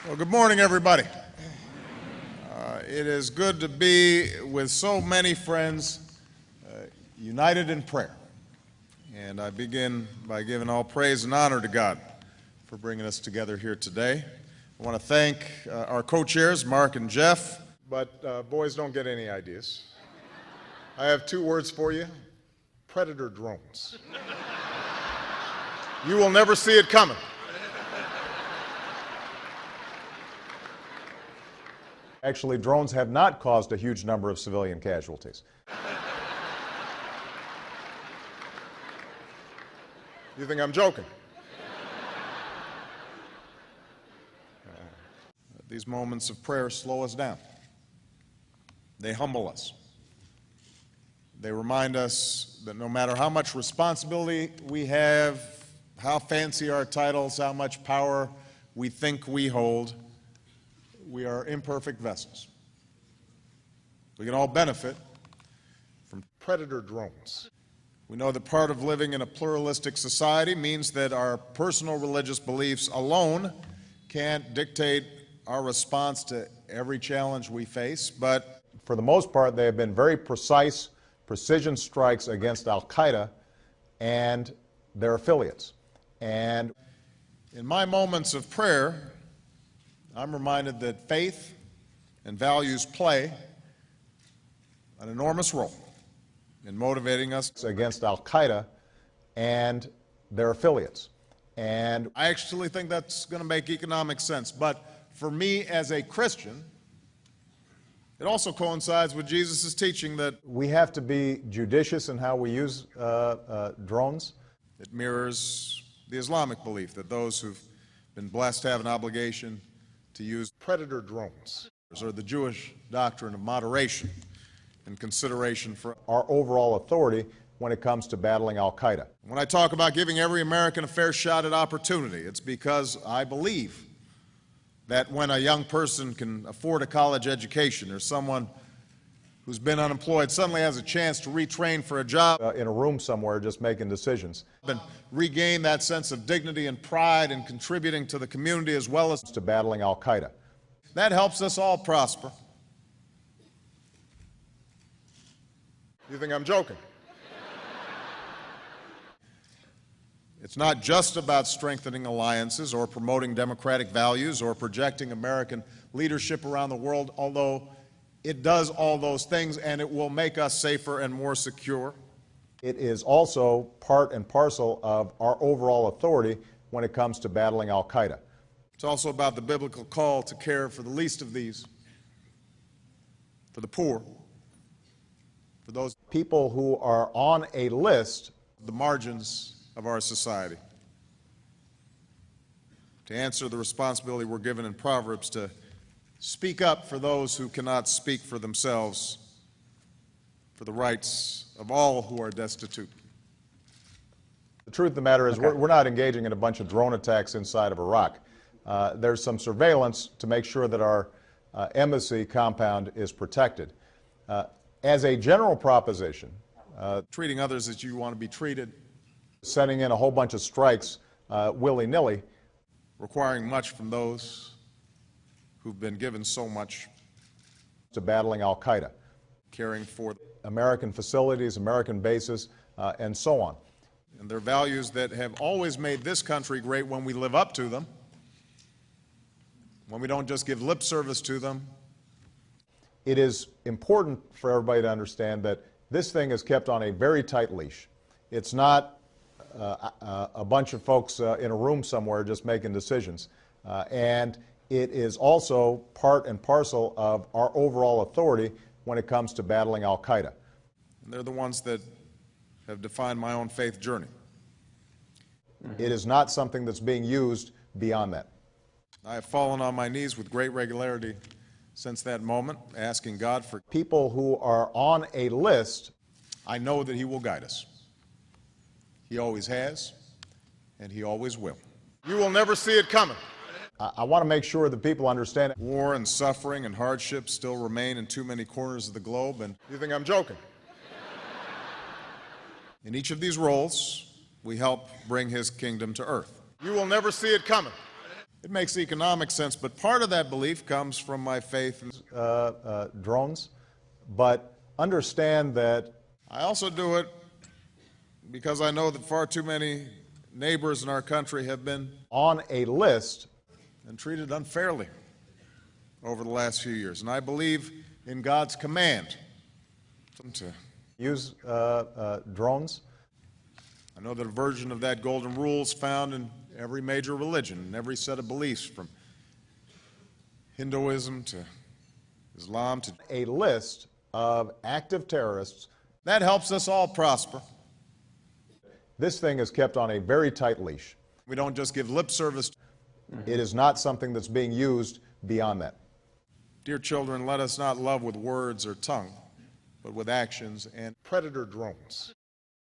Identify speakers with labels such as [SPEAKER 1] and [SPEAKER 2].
[SPEAKER 1] Well, good morning, everybody. It is good to be with so many friends united in prayer. And I begin by giving all praise and honor to God for bringing us together here today. I want to thank our co-chairs, Mark and Jeff. But boys, don't get any ideas. I have two words for you: predator drones. You will never see it coming.
[SPEAKER 2] Actually, drones have not caused a huge number of civilian casualties.
[SPEAKER 1] You think I'm joking? These moments of prayer slow us down. They humble us. They remind us that no matter how much responsibility we have, how fancy our titles, how much power we think we hold, we are imperfect vessels. We can all benefit from predator drones. We know that part of living in a pluralistic society means that our personal religious beliefs alone can't dictate our response to every challenge we face, but
[SPEAKER 2] for the most part, they have been very precise, precision strikes against Al-Qaeda and their affiliates. And
[SPEAKER 1] in my moments of prayer, I'm reminded that faith and values play an enormous role in motivating us
[SPEAKER 2] against Al-Qaeda and their affiliates.
[SPEAKER 1] And I actually think that's going to make economic sense. But for me as a Christian, it also coincides with Jesus' teaching that
[SPEAKER 2] we have to be judicious in how we use drones.
[SPEAKER 1] It mirrors the Islamic belief that those who've been blessed have an obligation to use predator drones, or the Jewish doctrine of moderation and consideration for
[SPEAKER 2] our overall authority when it comes to battling Al-Qaeda.
[SPEAKER 1] When I talk about giving every American a fair shot at opportunity, it's because I believe that when a young person can afford a college education, or someone who's been unemployed suddenly has a chance to retrain for a job
[SPEAKER 2] in a room somewhere just making decisions,
[SPEAKER 1] and regain that sense of dignity and pride in contributing to the community as well as
[SPEAKER 2] to battling Al-Qaeda.
[SPEAKER 1] That helps us all prosper. You think I'm joking? It's not just about strengthening alliances or promoting democratic values or projecting American leadership around the world, although it does all those things and it will make us safer and more secure.
[SPEAKER 2] It is also part and parcel of our overall authority when it comes to battling Al-Qaeda.
[SPEAKER 1] It's also about the biblical call to care for the least of these, for the poor, for those
[SPEAKER 2] people who are on a list,
[SPEAKER 1] the margins of our society. To answer the responsibility we're given in Proverbs to speak up for those who cannot speak for themselves, for the rights of all who are destitute.
[SPEAKER 2] The truth of the matter is we're not engaging in a bunch of drone attacks inside of Iraq. There's some surveillance to make sure that our embassy compound is protected. As a general proposition,
[SPEAKER 1] treating others as you want to be treated,
[SPEAKER 2] sending in a whole bunch of strikes willy-nilly,
[SPEAKER 1] requiring much from those who've been given so much,
[SPEAKER 2] to battling Al-Qaeda,
[SPEAKER 1] caring for
[SPEAKER 2] American facilities, American bases, and so on.
[SPEAKER 1] And they're values that have always made this country great when we live up to them, when we don't just give lip service to them.
[SPEAKER 2] It is important for everybody to understand that this thing is kept on a very tight leash. It's not a bunch of folks in a room somewhere just making decisions. And it is also part and parcel of our overall authority when it comes to battling Al-Qaeda.
[SPEAKER 1] And they're the ones that have defined my own faith journey.
[SPEAKER 2] It is not something that's being used beyond that.
[SPEAKER 1] I have fallen on my knees with great regularity since that moment, asking God for
[SPEAKER 2] people who are on a list.
[SPEAKER 1] I know that He will guide us. He always has, and He always will. You will never see it coming.
[SPEAKER 2] I want to make sure that people understand
[SPEAKER 1] war and suffering and hardship still remain in too many corners of the globe, and you think I'm joking? In each of these roles, we help bring His kingdom to earth. You will never see it coming. It makes economic sense, but part of that belief comes from my faith in
[SPEAKER 2] drones, but understand that
[SPEAKER 1] I also do it because I know that far too many neighbors in our country have been
[SPEAKER 2] on a list
[SPEAKER 1] and treated unfairly over the last few years. And I believe in God's command to
[SPEAKER 2] use drones.
[SPEAKER 1] I know that a version of that golden rule is found in every major religion, and every set of beliefs, from Hinduism to Islam to
[SPEAKER 2] a list of active terrorists.
[SPEAKER 1] That helps us all prosper.
[SPEAKER 2] This thing is kept on a very tight leash.
[SPEAKER 1] We don't just give lip service.
[SPEAKER 2] It is not something that's being used beyond that.
[SPEAKER 1] Dear children, let us not love with words or tongue, but with actions and
[SPEAKER 3] predator drones.